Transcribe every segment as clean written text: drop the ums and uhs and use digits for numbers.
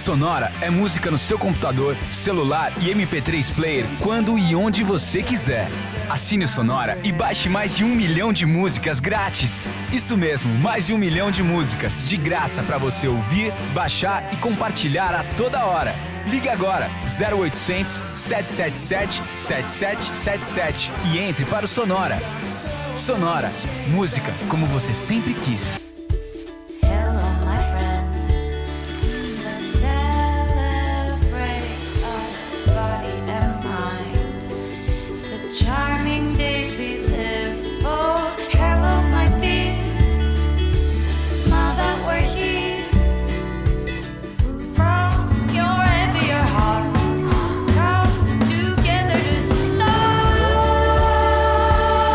Sonora é música no seu computador, celular e MP3 player quando e onde você quiser. Assine o Sonora e baixe mais de 1 milhão de músicas grátis. Isso mesmo, mais de 1 milhão de músicas de graça para você ouvir, baixar e compartilhar a toda hora. Ligue agora 0800 777 7777 e entre para o Sonora. Sonora, música como você sempre quis.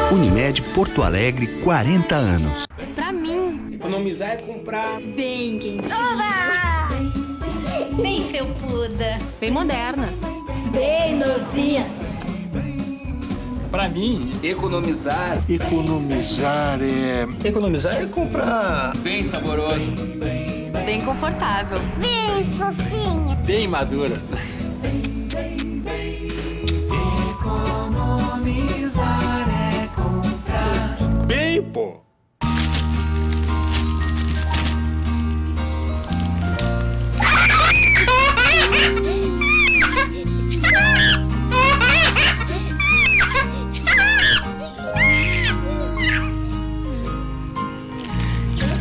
Unimed Porto Alegre, 40 anos. Pra mim, economizar é comprar bem quentinho. Oba! Bem felpuda. Bem moderna. Bem nozinha. Pra mim, economizar é comprar bem saboroso, Bem confortável. Bem fofinha. bem madura. Economizar é comprar bem, pô.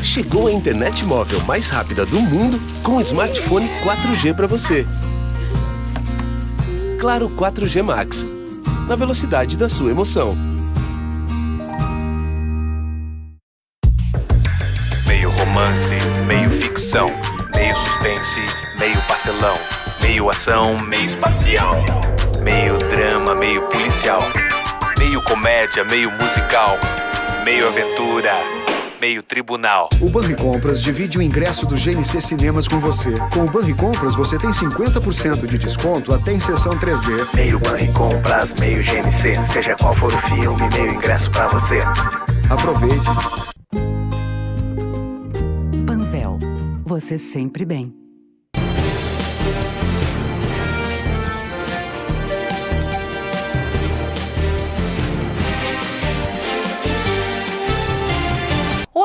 Chegou a internet móvel mais rápida do mundo com o smartphone 4G para você. Claro 4G Max, na velocidade da sua emoção. Meio romance, meio ficção, meio suspense, meio pastelão, meio ação, meio espacial, meio drama, meio policial, meio comédia, meio musical, meio aventura, meio tribunal. O Banricompras divide o ingresso do GNC Cinemas com você. Com o Banricompras você tem 50% de desconto até em sessão 3D. Meio Banricompras, meio GNC, seja qual for o filme, meio ingresso pra você. Aproveite. Panvel, você sempre bem.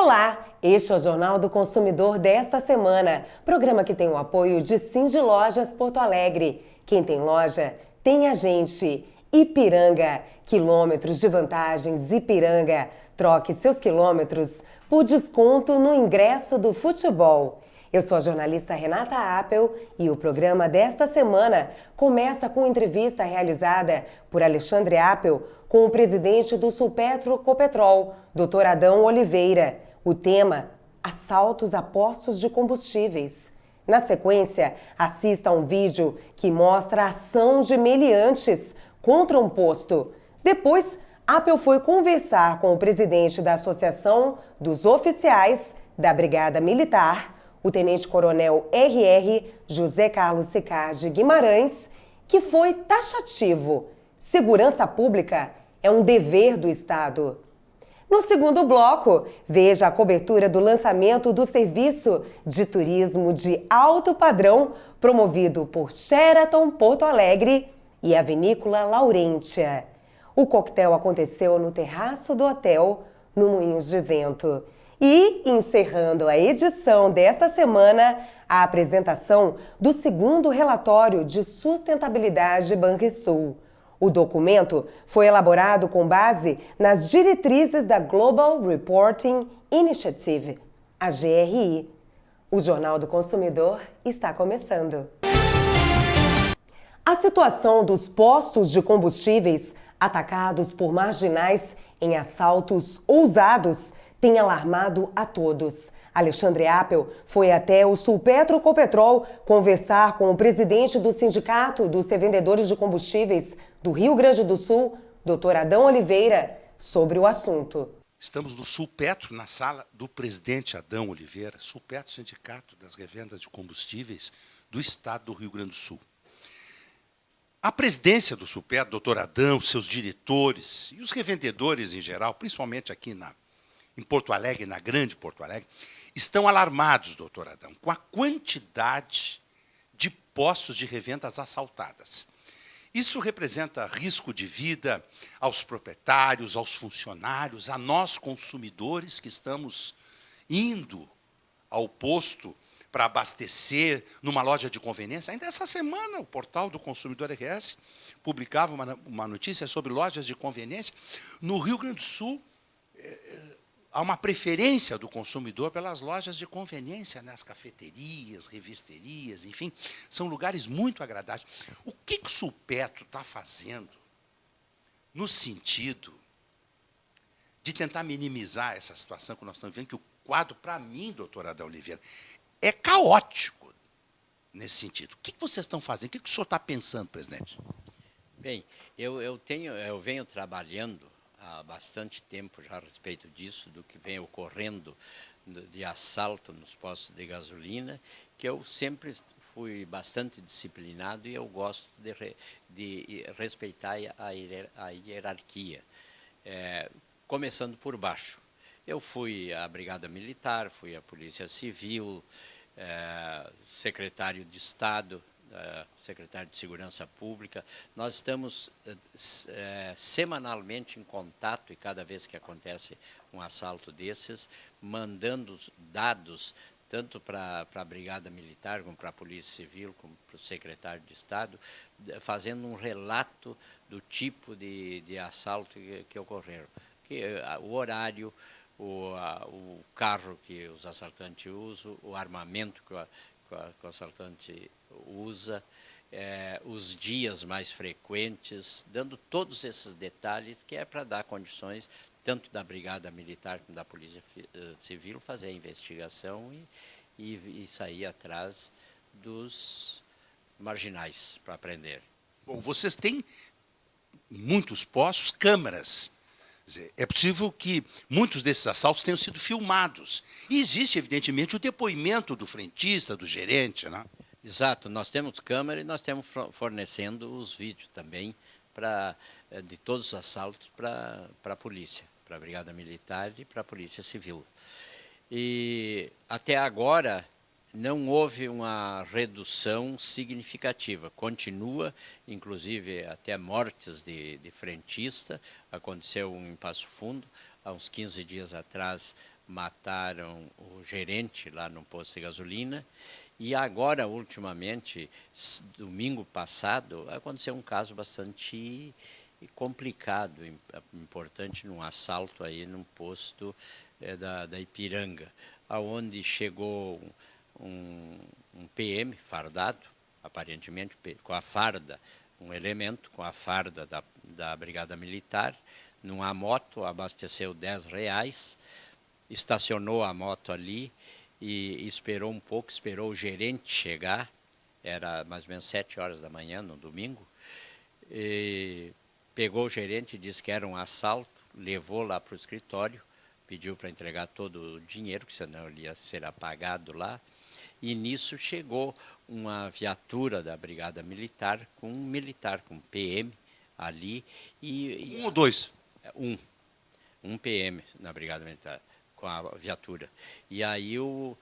Olá, este é o Jornal do Consumidor desta semana, programa que tem o apoio de Cindy Lojas Porto Alegre. Quem tem loja, tem a gente. Ipiranga, quilômetros de vantagens Ipiranga. Troque seus quilômetros por desconto no ingresso do futebol. Eu sou a jornalista Renata Appel e o programa desta semana começa com entrevista realizada por Alexandre Appel com o presidente do Sulpetro Copetrol, Dr. Adão Oliveira. O tema, assaltos a postos de combustíveis. Na sequência, assista a um vídeo que mostra a ação de meliantes contra um posto. Depois, Appel foi conversar com o presidente da Associação dos Oficiais da Brigada Militar, o tenente-coronel R.R. José Carlos Sicardi Guimarães, que foi taxativo. Segurança pública é um dever do Estado. No segundo bloco, veja a cobertura do lançamento do serviço de turismo de alto padrão promovido por Sheraton Porto Alegre e a Vinícola Laurentia. O coquetel aconteceu no terraço do hotel, no Moinhos de Vento. E, encerrando a edição desta semana, a apresentação do segundo relatório de sustentabilidade Banrisul. O documento foi elaborado com base nas diretrizes da Global Reporting Initiative, a GRI. O Jornal do Consumidor está começando. A situação dos postos de combustíveis atacados por marginais em assaltos ousados tem alarmado a todos. Alexandre Appel foi até o Sulpetro Copetrol conversar com o presidente do Sindicato dos Revendedores de Combustíveis do Rio Grande do Sul, Dr. Adão Oliveira, sobre o assunto. Estamos no Sulpetro, na sala do presidente Adão Oliveira, Sulpetro, Sindicato das Revendas de Combustíveis do Estado do Rio Grande do Sul. A presidência do Sulpetro, doutor Adão, seus diretores e os revendedores em geral, principalmente aqui em Porto Alegre, na grande Porto Alegre, estão alarmados, doutor Adão, com a quantidade postos de revendas assaltadas. Isso representa risco de vida aos proprietários, aos funcionários, a nós consumidores que estamos indo ao posto para abastecer numa loja de conveniência. Ainda essa semana, o portal do Consumidor RS publicava uma notícia sobre lojas de conveniência. No Rio Grande do Sul, há uma preferência do consumidor pelas lojas de conveniência, né? As cafeterias, revisterias, enfim, são lugares muito agradáveis. O que o Sulpetro está fazendo no sentido de tentar minimizar essa situação que nós estamos vendo, que o quadro, para mim, doutor Adão Oliveira, é caótico nesse sentido. O que vocês estão fazendo? O que o senhor está pensando, presidente? Bem, eu venho trabalhando há bastante tempo já a respeito disso, do que vem ocorrendo de assalto nos postos de gasolina, que eu sempre fui bastante disciplinado e eu gosto de respeitar a hierarquia, começando por baixo. Eu fui à Brigada Militar, fui à Polícia Civil, secretário de Estado, secretário de Segurança Pública. Nós estamos semanalmente em contato, e cada vez que acontece um assalto desses, mandando dados tanto para a Brigada Militar, como para a Polícia Civil, como para o secretário de Estado, fazendo um relato do tipo de assalto que ocorreram. O horário, o carro que os assaltantes usam, o armamento que o assaltante usa, os dias mais frequentes, dando todos esses detalhes, que é para dar condições, tanto da Brigada Militar como da Polícia Civil, fazer a investigação e sair atrás dos marginais para prender. Bom, vocês têm, em muitos postos, câmaras. É possível que muitos desses assaltos tenham sido filmados. E existe, evidentemente, o depoimento do frentista, do gerente, né? Exato. Nós temos câmera e nós estamos fornecendo os vídeos também de todos os assaltos para a polícia, para a Brigada Militar e para a Polícia Civil. E até agora não houve uma redução significativa. Continua, inclusive, até mortes de frentista. Aconteceu em Passo Fundo, há uns 15 dias atrás mataram o gerente lá no posto de gasolina. E agora, ultimamente, domingo passado, aconteceu um caso bastante complicado, importante, num assalto aí num posto da Ipiranga, aonde chegou um PM fardado, aparentemente com a farda, um elemento com a farda da Brigada Militar, numa moto, abasteceu R$10, estacionou a moto ali e esperou um pouco, esperou o gerente chegar, era mais ou menos 7 horas da manhã, no domingo, e pegou o gerente, disse que era um assalto, levou lá para o escritório, pediu para entregar todo o dinheiro, que senão ele ia ser apagado lá. E nisso chegou uma viatura da Brigada Militar, com um PM ali. Um ou dois? Um PM na Brigada Militar, com a viatura. E aí o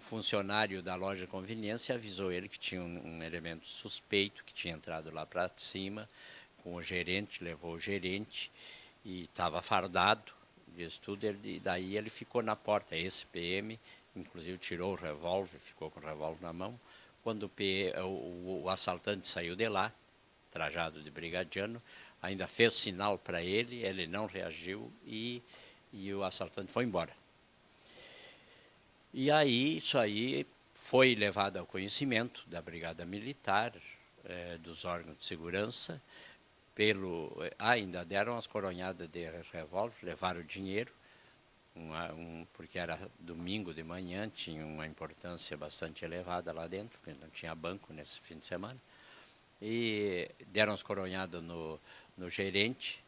funcionário da loja de conveniência avisou ele que tinha um elemento suspeito, que tinha entrado lá para cima, com o gerente, levou o gerente, e estava fardado, disso tudo, daí ele ficou na porta, esse PM, inclusive tirou o revólver, ficou com o revólver na mão. Quando o assaltante saiu de lá, trajado de brigadiano, ainda fez sinal para ele, ele não reagiu e o assaltante foi embora. E aí, isso aí foi levado ao conhecimento da Brigada Militar, dos órgãos de segurança, ainda deram as coronhadas de revólver, levaram o dinheiro, porque era domingo de manhã, tinha uma importância bastante elevada lá dentro, porque não tinha banco nesse fim de semana, e deram as coronhadas no gerente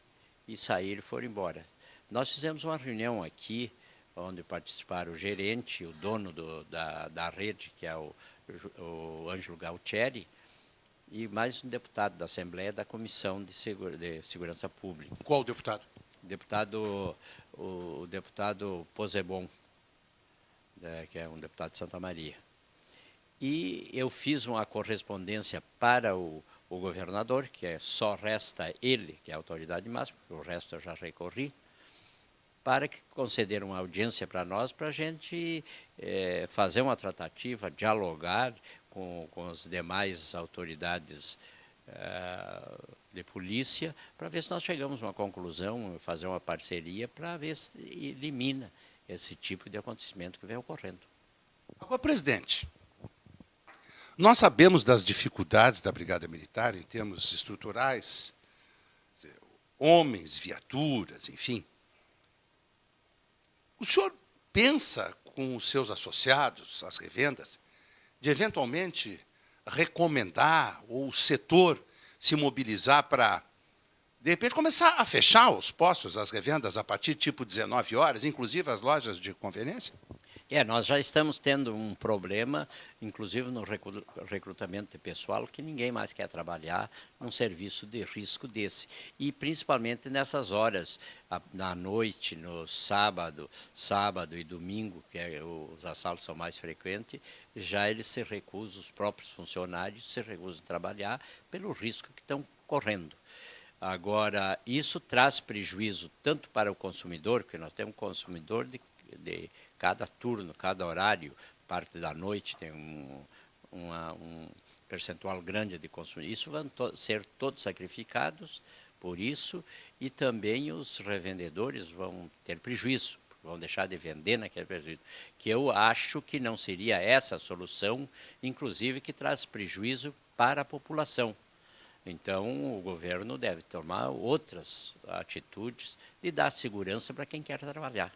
e saíram e foram embora. Nós fizemos uma reunião aqui, onde participaram o gerente, o dono da rede, que é o Ângelo Galtieri, e mais um deputado da Assembleia da Comissão de Segurança Pública. Qual deputado? O deputado Posebon, que é um deputado de Santa Maria. E eu fiz uma correspondência para o governador, que só resta ele, que é a autoridade máxima, porque o resto eu já recorri, para que concederam uma audiência para nós, para a gente fazer uma tratativa, dialogar com as demais autoridades de polícia, para ver se nós chegamos a uma conclusão, fazer uma parceria, para ver se elimina esse tipo de acontecimento que vem ocorrendo. Agora, presidente, nós sabemos das dificuldades da Brigada Militar em termos estruturais, homens, viaturas, enfim. O senhor pensa com os seus associados, as revendas, de eventualmente recomendar ou o setor se mobilizar para, de repente, começar a fechar os postos, as revendas, a partir de tipo 19 horas, inclusive as lojas de conveniência? Nós já estamos tendo um problema, inclusive no recrutamento de pessoal, que ninguém mais quer trabalhar num serviço de risco desse. E principalmente nessas horas, na noite, no sábado e domingo, que os assaltos são mais frequentes, já eles se recusam, os próprios funcionários se recusam a trabalhar pelo risco que estão correndo. Agora, isso traz prejuízo tanto para o consumidor, que nós temos um consumidor de cada turno, cada horário, parte da noite tem um percentual grande de consumidores. Isso vão ser todos sacrificados por isso, e também os revendedores vão ter prejuízo, vão deixar de vender naquele prejuízo, que eu acho que não seria essa a solução, inclusive que traz prejuízo para a população. Então, o governo deve tomar outras atitudes de dar segurança para quem quer trabalhar.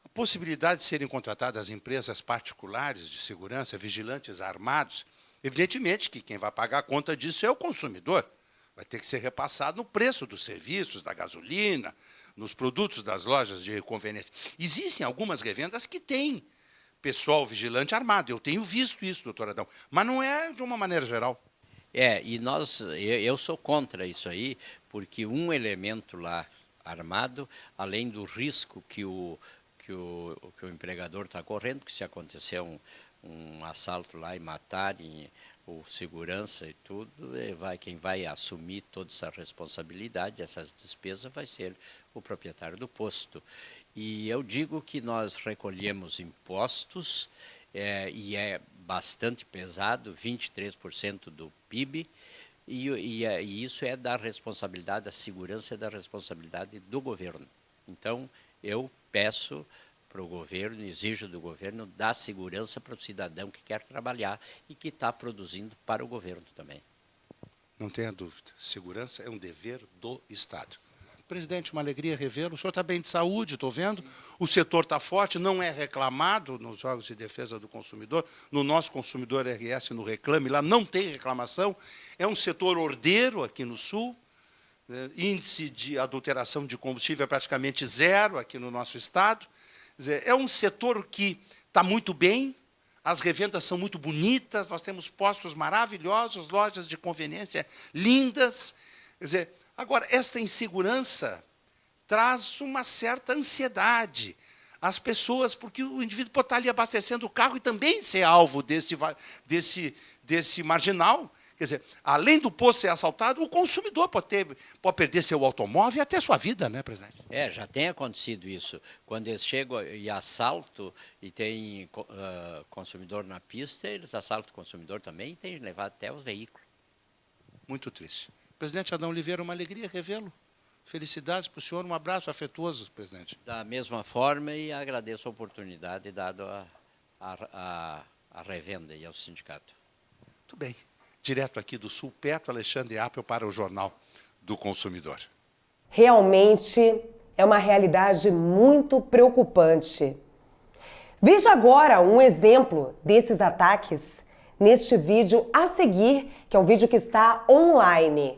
A possibilidade de serem contratadas empresas particulares de segurança, vigilantes armados, evidentemente que quem vai pagar a conta disso é o consumidor. Vai ter que ser repassado no preço dos serviços, da gasolina, nos produtos das lojas de conveniência. Existem algumas revendas que têm pessoal vigilante armado. Eu tenho visto isso, doutor Adão, mas não é de uma maneira geral. Eu sou contra isso aí, porque um elemento lá armado, além do risco que o empregador está correndo, que se acontecer um assalto lá e matarem o segurança e tudo, quem vai assumir toda essa responsabilidade, essas despesas, vai ser o proprietário do posto. E eu digo que nós recolhemos impostos, e é bastante pesado, 23% do PIB, e isso é da responsabilidade, da segurança é da responsabilidade do governo. Então, eu peço para o governo, exijo do governo, dar segurança para o cidadão que quer trabalhar e que está produzindo para o governo também. Não tenha dúvida, segurança é um dever do Estado. Presidente, uma alegria revê-lo. O senhor está bem de saúde, estou vendo. O setor está forte, não é reclamado nos Jogos de Defesa do Consumidor. No nosso Consumidor RS, no Reclame, lá não tem reclamação. É um setor ordeiro aqui no Sul. Índice de adulteração de combustível é praticamente zero aqui no nosso estado. Quer dizer, é um setor que está muito bem, as revendas são muito bonitas, nós temos postos maravilhosos, lojas de conveniência lindas. Quer dizer, agora, esta insegurança traz uma certa ansiedade às pessoas, porque o indivíduo pode estar ali abastecendo o carro e também ser alvo desse marginal. Quer dizer, além do posto ser assaltado, o consumidor pode perder seu automóvel e até sua vida, né, presidente? Já tem acontecido isso. Quando eles chegam e assaltam e tem consumidor na pista, eles assaltam o consumidor também e tem levado até o veículo. Muito triste. Presidente Adão Oliveira, uma alegria revê-lo. Felicidades para o senhor, um abraço afetuoso, presidente. Da mesma forma, e agradeço a oportunidade dada à revenda e ao sindicato. Muito bem. Direto aqui do Sul, Petro Alexandre Appel para o Jornal do Consumidor. Realmente é uma realidade muito preocupante. Veja agora um exemplo desses ataques neste vídeo a seguir, que é um vídeo que está online.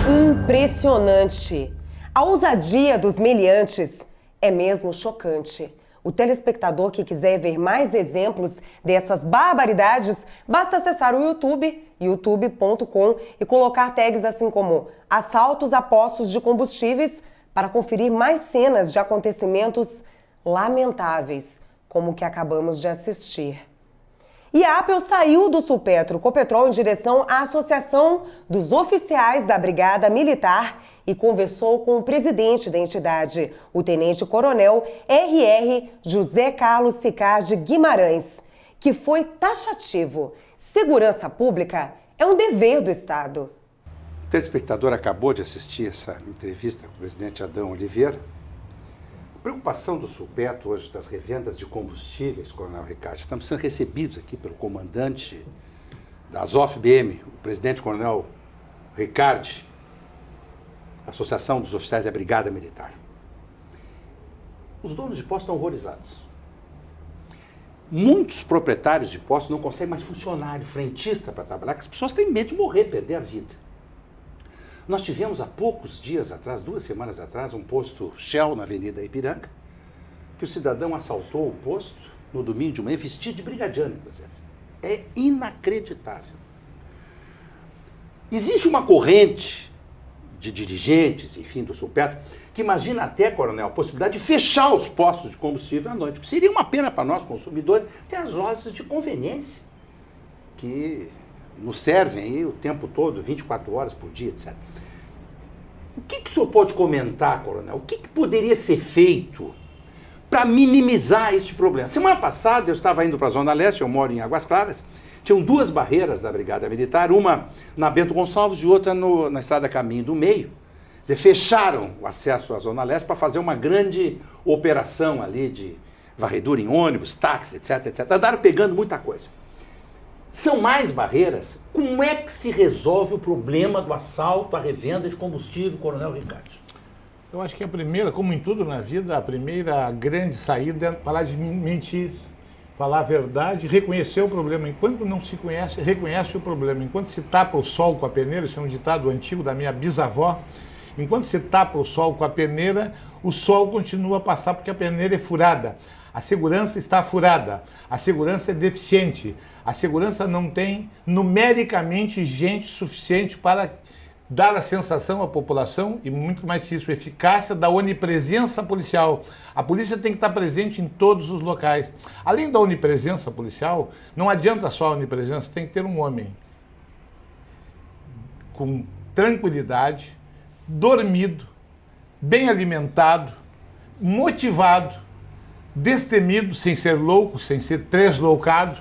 Impressionante! A ousadia dos meliantes é mesmo chocante. O telespectador que quiser ver mais exemplos dessas barbaridades, basta acessar o YouTube, youtube.com, e colocar tags assim como assaltos a postos de combustíveis para conferir mais cenas de acontecimentos lamentáveis, como o que acabamos de assistir. E a Apple saiu do Sulpetro Copetrol em direção à Associação dos Oficiais da Brigada Militar e conversou com o presidente da entidade, o tenente-coronel R.R. José Carlos Sicard Guimarães, que foi taxativo. Segurança pública é um dever do Estado. O telespectador acabou de assistir essa entrevista com o presidente Adão Oliveira. A preocupação do Sulpetro hoje das revendas de combustíveis, Coronel Ricardo, estamos sendo recebidos aqui pelo comandante da ASOF-BM, o presidente-coronel Ricardo, Associação dos Oficiais da Brigada Militar. Os donos de postos estão horrorizados. Muitos proprietários de postos não conseguem mais funcionário, frentista para trabalhar, porque as pessoas têm medo de morrer, perder a vida. Nós tivemos há poucos dias atrás, 2 semanas atrás, um posto Shell na Avenida Ipiranga, que o cidadão assaltou o posto no domingo de manhã, vestido de brigadiano, inclusive. É inacreditável. Existe uma corrente de dirigentes, enfim, do Sulpetro, que imagina até, coronel, a possibilidade de fechar os postos de combustível à noite, que seria uma pena para nós, consumidores, ter as lojas de conveniência, que nos servem aí o tempo todo, 24 horas por dia, etc. O que o senhor pode comentar, coronel? O que poderia ser feito para minimizar este problema? Semana passada eu estava indo para a Zona Leste, eu moro em Águas Claras, tinham 2 barreiras da Brigada Militar, uma na Bento Gonçalves e outra na Estrada Caminho do Meio. Quer dizer, fecharam o acesso à Zona Leste para fazer uma grande operação ali de varredura em ônibus, táxi, etc, etc. Andaram pegando muita coisa. São mais barreiras. Como é que se resolve o problema do assalto à revenda de combustível, Coronel Ricardo? Eu acho que a primeira, como em tudo na vida, a primeira grande saída é parar de mentir, falar a verdade, reconhecer o problema. Enquanto não se conhece, reconhece o problema. Enquanto se tapa o sol com a peneira, isso é um ditado antigo da minha bisavó, enquanto se tapa o sol com a peneira, o sol continua a passar porque a peneira é furada. A segurança está furada, a segurança é deficiente, a segurança não tem numericamente gente suficiente para dar a sensação à população, e muito mais que isso, eficácia da onipresença policial. A polícia tem que estar presente em todos os locais. Além da onipresença policial, não adianta só a onipresença, tem que ter um homem com tranquilidade, dormido, bem alimentado, motivado, destemido, sem ser louco, sem ser tresloucado,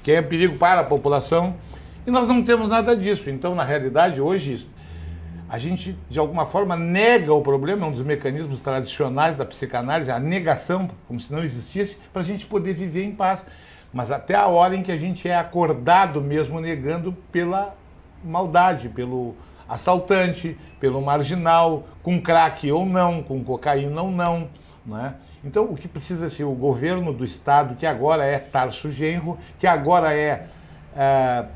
que é um perigo para a população, e nós não temos nada disso. Então, na realidade, hoje, a gente, de alguma forma, nega o problema, é um dos mecanismos tradicionais da psicanálise, a negação, como se não existisse, para a gente poder viver em paz. Mas até a hora em que a gente é acordado mesmo negando pela maldade, pelo assaltante, pelo marginal, com crack ou não, com cocaína ou não, né? Então, o que precisa ser o governo do Estado, que agora é Tarso Genro, que agora é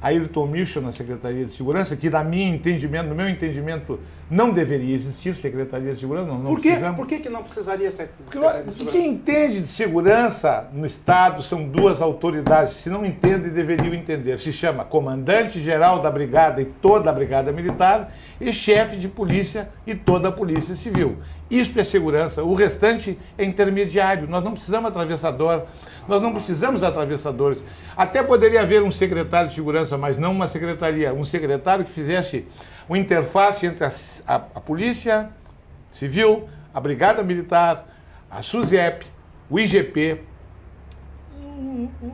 Ayrton Michel na Secretaria de Segurança, que no meu entendimento, não deveria existir Secretaria de Segurança. Não precisamos. Por que não precisaria ser? Porque quem entende de segurança no Estado são 2 autoridades, se não entendem, deveriam entender. Se chama Comandante-Geral da Brigada e toda a Brigada Militar e chefe de polícia e toda a Polícia Civil. Isso é segurança, o restante é intermediário. Nós não precisamos atravessador, nós não precisamos atravessadores. Até poderia haver um secretário de segurança, mas não uma secretaria, um secretário que fizesse uma interface entre a Polícia Civil, a Brigada Militar, a SUSEP, o IGP,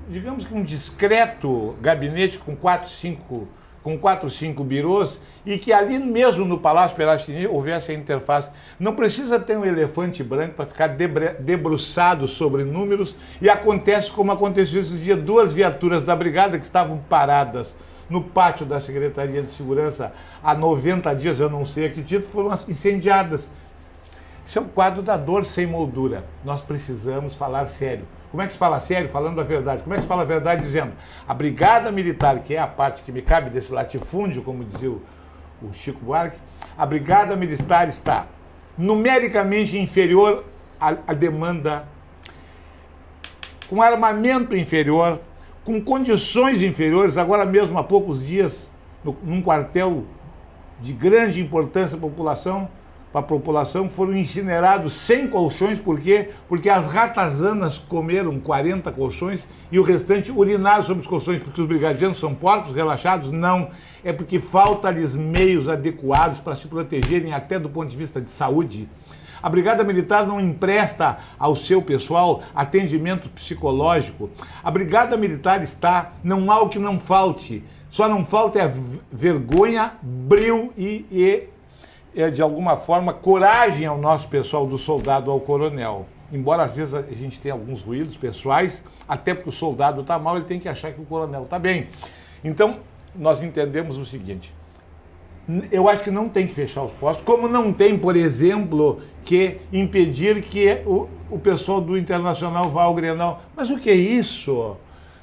digamos que um discreto gabinete com 4, 5 birôs, e que ali mesmo no Palácio Piratini houvesse a interface. Não precisa ter um elefante branco para ficar debruçado sobre números, e acontece como aconteceu esses dias, 2 viaturas da Brigada que estavam paradas no pátio da Secretaria de Segurança há 90 dias, eu não sei a que título, foram incendiadas. Isso é o quadro da dor sem moldura. Nós precisamos falar sério. Como é que se fala sério? Falando a verdade. Como é que se fala a verdade? Dizendo, a Brigada Militar, que é a parte que me cabe desse latifúndio, como dizia o Chico Buarque, A Brigada Militar está numericamente inferior à demanda, com armamento inferior, com condições inferiores. Agora mesmo, há poucos dias, num quartel de grande importância para a população, foram incinerados 100 colchões. Por quê? Porque as ratazanas comeram 40 colchões e o restante urinaram sobre os colchões. Porque os brigadianos são porcos relaxados? Não. É porque falta-lhes meios adequados para se protegerem até do ponto de vista de saúde. A Brigada Militar não empresta ao seu pessoal atendimento psicológico. A Brigada Militar está, não há o que não falte. Só não falta a vergonha, brio e de alguma forma, coragem ao nosso pessoal, do soldado ao coronel. Embora às vezes a gente tenha alguns ruídos pessoais, até porque o soldado está mal, ele tem que achar que o coronel está bem. Então, nós entendemos o seguinte: eu acho que não tem que fechar os postos, como não tem, por exemplo, que impedir que o pessoal do Internacional vá ao Grenal. Mas o que é isso?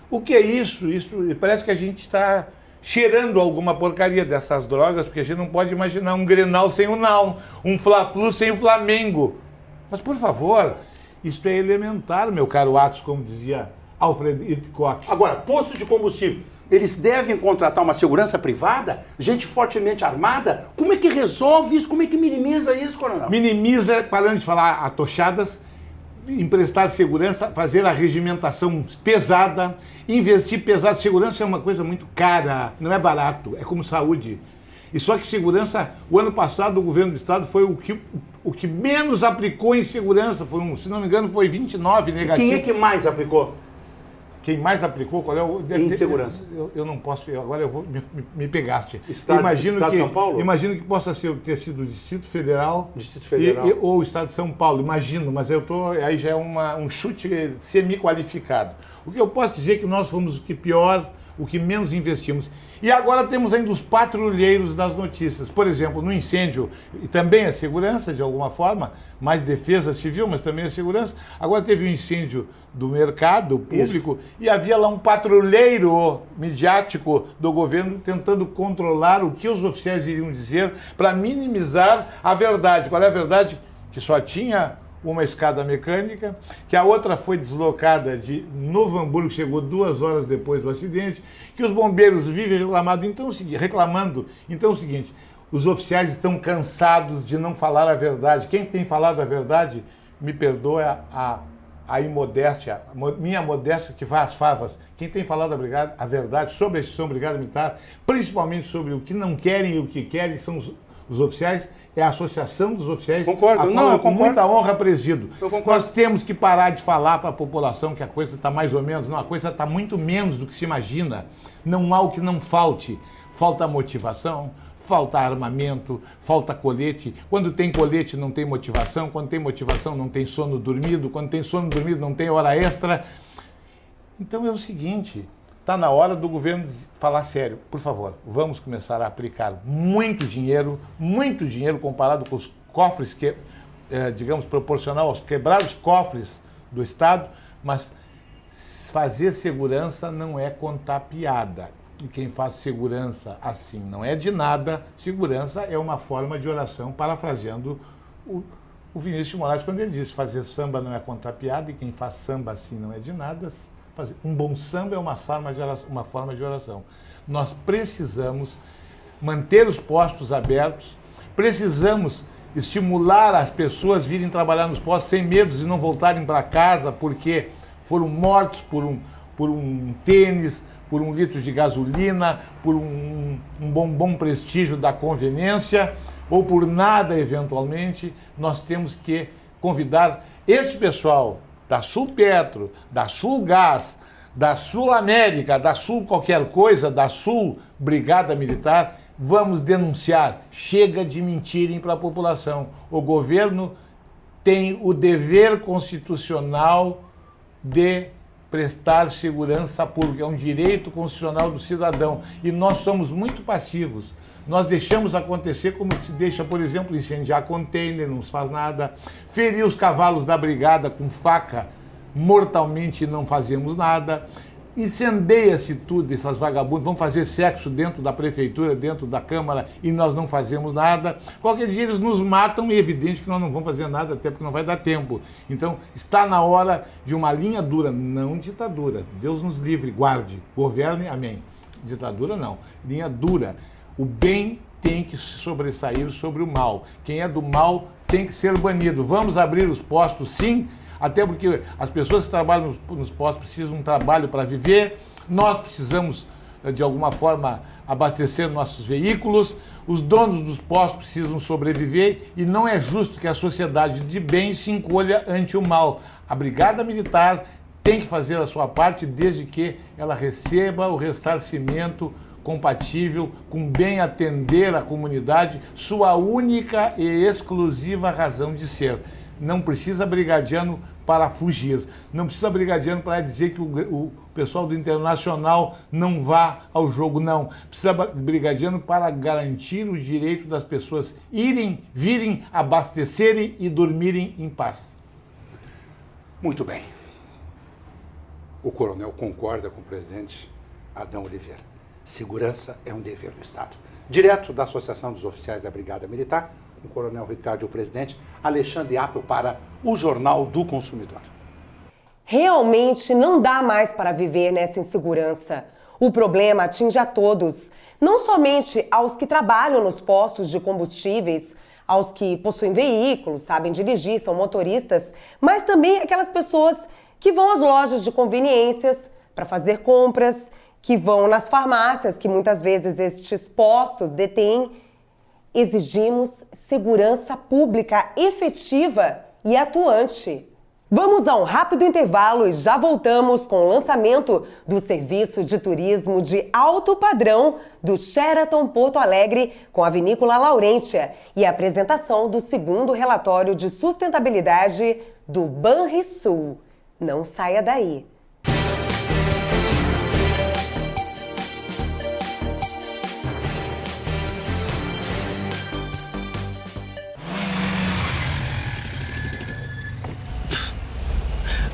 O que é isso? Isso parece que a gente está cheirando alguma porcaria dessas drogas, porque a gente não pode imaginar um Grenal sem o Nau, um Fla-Flu sem o Flamengo. Mas, por favor, isto é elementar, meu caro Atos, como dizia Alfred Hitchcock. Agora, posto de combustível, eles devem contratar uma segurança privada? Gente fortemente armada? Como é que resolve isso? Como é que minimiza isso, coronel? Minimiza, parando de falar atochadas, emprestar segurança, fazer a regimentação pesada, investir pesado. Segurança é uma coisa muito cara, não é barato, é como saúde. E só que segurança, o ano passado o governo do estado foi o que menos aplicou em segurança, se não me engano foi 29 negativos. Quem é que mais aplicou? Quem mais aplicou? Qual é o... Em segurança. Eu não posso... Agora eu vou... Me pegaste. Estado de São Paulo? Imagino que possa ter sido o Distrito Federal. Distrito Federal. Ou o Estado de São Paulo. Imagino, mas aí já é um chute semi-qualificado. O que eu posso dizer é que nós fomos o que pior, o que menos investimos. E agora temos ainda os patrulheiros das notícias. Por exemplo, no incêndio, e também a segurança, de alguma forma, mais defesa civil, mas também a segurança. Agora teve um incêndio do mercado público. Isso. E havia lá um patrulheiro midiático do governo tentando controlar o que os oficiais iriam dizer para minimizar a verdade. Qual é a verdade? Que só tinha uma escada mecânica, que a outra foi deslocada de Novo Hamburgo, chegou 2 horas depois do acidente, que os bombeiros vivem reclamando. Então é o seguinte, os oficiais estão cansados de não falar a verdade. Quem tem falado a verdade, me perdoe a imodéstia, minha modéstia que faz favas. Quem tem falado a verdade sobre a instituição Brigada Militar, principalmente sobre o que não querem e o que querem, são os oficiais, é a Associação dos Oficiais, concordo. Com muita honra presido. Nós temos que parar de falar para a população que a coisa está mais ou menos. Não, a coisa está muito menos do que se imagina. Não há o que não falte. Falta motivação, falta armamento, falta colete. Quando tem colete não tem motivação, quando tem motivação não tem sono dormido, quando tem sono dormido não tem hora extra. Então é o seguinte... Está na hora do governo falar sério. Por favor, vamos começar a aplicar muito dinheiro comparado com os cofres, digamos, proporcional aos quebrados cofres do Estado, mas fazer segurança não é contar piada. E quem faz segurança assim não é de nada. Segurança é uma forma de oração, parafraseando o Vinícius de Moraes, quando ele disse: fazer samba não é contar piada, e quem faz samba assim não é de nada. Um bom samba é uma forma de oração. Nós precisamos manter os postos abertos, precisamos estimular as pessoas a virem trabalhar nos postos sem medo de não voltarem para casa porque foram mortos por um tênis, por 1 litro de gasolina, por um bom prestígio da conveniência ou por nada eventualmente. Nós temos que convidar este pessoal da Sul Petro, da Sul Gás, da Sul América, da Sul qualquer coisa, da Sul Brigada Militar, vamos denunciar. Chega de mentirem para a população. O governo tem o dever constitucional de prestar segurança pública, é um direito constitucional do cidadão. E nós somos muito passivos. Nós deixamos acontecer como se deixa, por exemplo, incendiar container, não se faz nada, ferir os cavalos da brigada com faca mortalmente e não fazemos nada, incendeia-se tudo, essas vagabundas vão fazer sexo dentro da prefeitura, dentro da Câmara, e nós não fazemos nada. Qualquer dia eles nos matam e é evidente que nós não vamos fazer nada, até porque não vai dar tempo. Então, está na hora de uma linha dura, não ditadura. Deus nos livre, guarde, governe, amém. Ditadura não, linha dura. O bem tem que se sobressair sobre o mal. Quem é do mal tem que ser banido. Vamos abrir os postos, sim, até porque as pessoas que trabalham nos postos precisam de um trabalho para viver, nós precisamos, de alguma forma, abastecer nossos veículos, os donos dos postos precisam sobreviver e não é justo que a sociedade de bem se encolha ante o mal. A Brigada Militar tem que fazer a sua parte desde que ela receba o ressarcimento compatível com bem atender a comunidade, sua única e exclusiva razão de ser. Não precisa brigadiano para fugir, não precisa brigadiano para dizer que o pessoal do Internacional não vá ao jogo, não. Precisa brigadiano para garantir o direito das pessoas irem, virem, abastecerem e dormirem em paz. Muito bem. O coronel concorda com o presidente Adão Oliveira. Segurança é um dever do Estado. Direto da Associação dos Oficiais da Brigada Militar, o coronel Ricardo, o presidente, Alexandre Appel para o Jornal do Consumidor. Realmente não dá mais para viver nessa insegurança. O problema atinge a todos, não somente aos que trabalham nos postos de combustíveis, aos que possuem veículos, sabem dirigir, são motoristas, mas também aquelas pessoas que vão às lojas de conveniências para fazer compras, que vão nas farmácias, que muitas vezes estes postos detêm. Exigimos segurança pública efetiva e atuante. Vamos a um rápido intervalo e já voltamos com o lançamento do serviço de turismo de alto padrão do Sheraton Porto Alegre com a Vinícola Laurentia e a apresentação do segundo relatório de sustentabilidade do Banrisul. Não saia daí.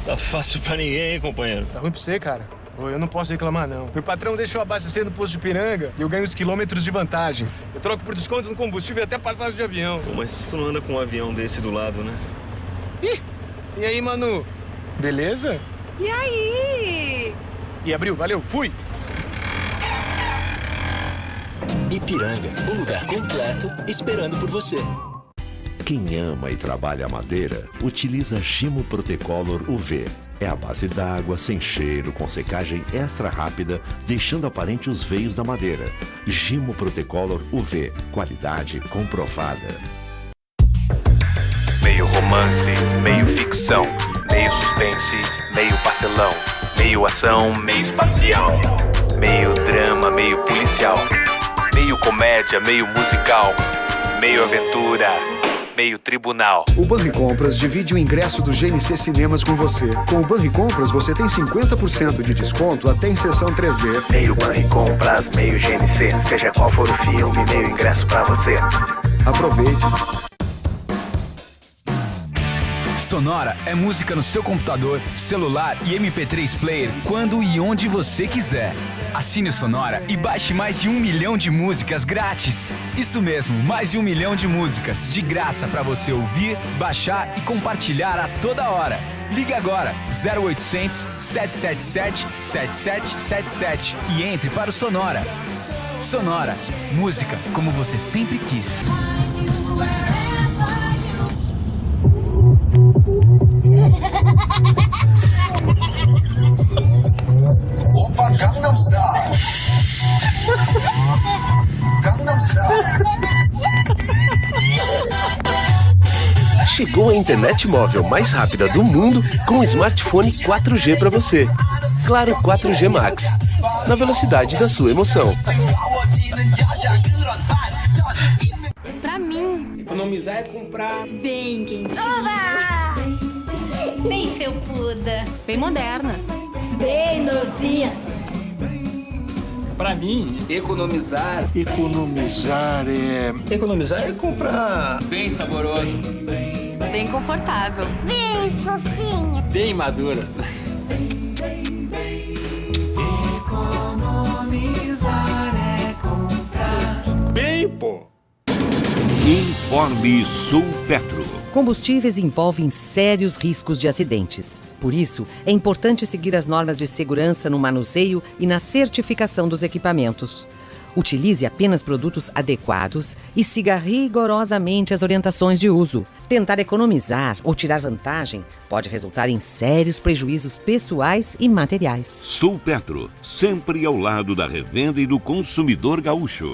Tá fácil pra ninguém, hein, companheiro? Tá ruim pra você, cara. Eu não posso reclamar, não. Meu patrão deixou eu abastecer no posto de Piranga e eu ganho uns quilômetros de vantagem. Eu troco por desconto no combustível e até passagem de avião. Pô, mas tu não anda com um avião desse do lado, né? Ih! E aí, Manu? Beleza? E aí? E abriu, valeu, fui! Ipiranga, um lugar completo esperando por você. Quem ama e trabalha a madeira, utiliza Gimo Protecolor UV. É a base d'água, sem cheiro, com secagem extra rápida, deixando aparente os veios da madeira. Gimo Protecolor UV, qualidade comprovada. Meio romance, meio ficção, meio suspense, meio pastelão, meio ação, meio espacial, meio drama, meio policial, meio comédia, meio musical, meio aventura, meio tribunal. O Banricompras divide o ingresso do GNC Cinemas com você. Com o Banricompras você tem 50% de desconto até em sessão 3D. Meio Banricompras, meio GNC, seja qual for o filme, meio ingresso pra você. Aproveite. Sonora é música no seu computador, celular e MP3 player quando e onde você quiser. Assine o Sonora e baixe mais de 1 milhão de músicas grátis. Isso mesmo, mais de 1 milhão de músicas de graça para você ouvir, baixar e compartilhar a toda hora. Ligue agora 0800 777 7777 e entre para o Sonora. Sonora, música como você sempre quis. Opa, Gangnam Style. Gangnam Style. Chegou a internet móvel mais rápida do mundo com um smartphone 4G para você. Claro 4G Max, na velocidade da sua emoção. Pra mim, economizar é comprar bem quentinho. Bem felpuda. bem moderna. Bem nozinha. Pra mim, economizar é comprar bem saboroso, Bem confortável. Bem fofinha. bem madura. Informe Sulpetro. Combustíveis envolvem sérios riscos de acidentes. Por isso, é importante seguir as normas de segurança no manuseio e na certificação dos equipamentos. Utilize apenas produtos adequados e siga rigorosamente as orientações de uso. Tentar economizar ou tirar vantagem pode resultar em sérios prejuízos pessoais e materiais. Sulpetro, sempre ao lado da revenda e do consumidor gaúcho.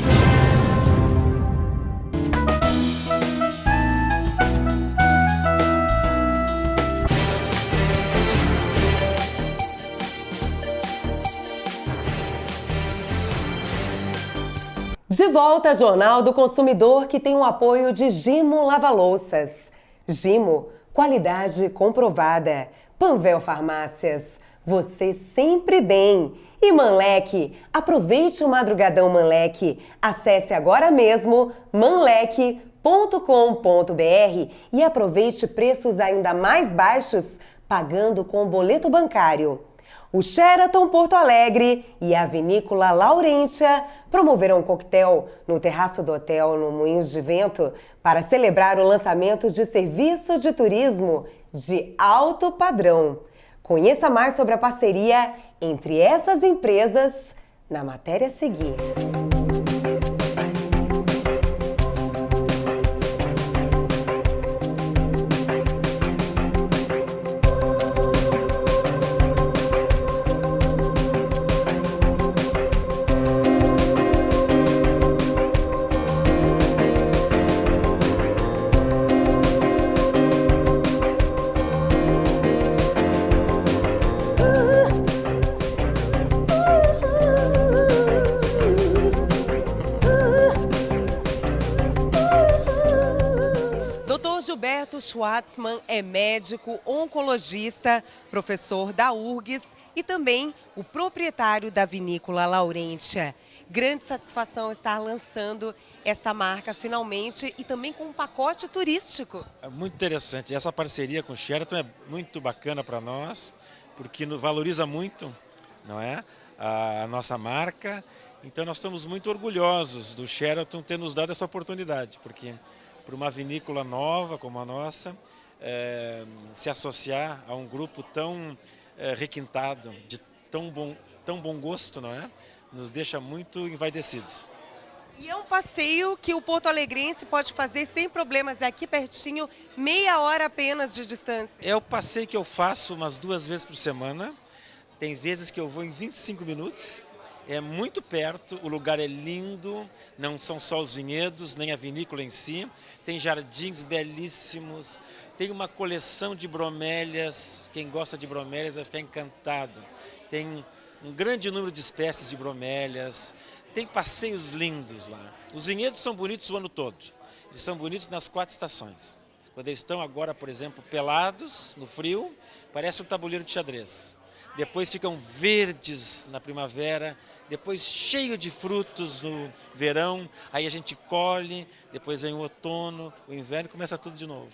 De volta ao Jornal do Consumidor, que tem o apoio de Gimo Lava-Louças. Gimo, qualidade comprovada. Panvel Farmácias, você sempre bem. E Manlec, aproveite o madrugadão Manlec. Acesse agora mesmo manlec.com.br e aproveite preços ainda mais baixos pagando com boleto bancário. O Sheraton Porto Alegre e a Vinícola Laurentia promoveram um coquetel no terraço do hotel no Moinhos de Vento para celebrar o lançamento de serviço de turismo de alto padrão. Conheça mais sobre a parceria entre essas empresas na matéria a seguir. Gilberto Schwartzman é médico, oncologista, professor da URGS e também o proprietário da Vinícola Laurentia. Grande satisfação estar lançando esta marca finalmente e também com um pacote turístico. É muito interessante. Essa parceria com o Sheraton é muito bacana para nós, porque nos valoriza muito, não é? A nossa marca. Então nós estamos muito orgulhosos do Sheraton ter nos dado essa oportunidade, porque para uma vinícola nova como a nossa, se associar a um grupo tão requintado, de tão bom gosto, não é? Nos deixa muito envaidecidos. E é um passeio que o porto-alegrense pode fazer sem problemas, é aqui pertinho, meia hora apenas de distância. É o passeio que eu faço umas 2 vezes por semana, tem vezes que eu vou em 25 minutos, é muito perto, o lugar é lindo, não são só os vinhedos, nem a vinícola em si, tem jardins belíssimos, tem uma coleção de bromélias, quem gosta de bromélias vai ficar encantado. Tem um grande número de espécies de bromélias, tem passeios lindos lá. Os vinhedos são bonitos o ano todo, eles são bonitos nas 4 estações. Quando eles estão agora, por exemplo, pelados, no frio, parece um tabuleiro de xadrez. Depois ficam verdes na primavera, depois cheio de frutos no verão, aí a gente colhe, depois vem o outono, o inverno e começa tudo de novo.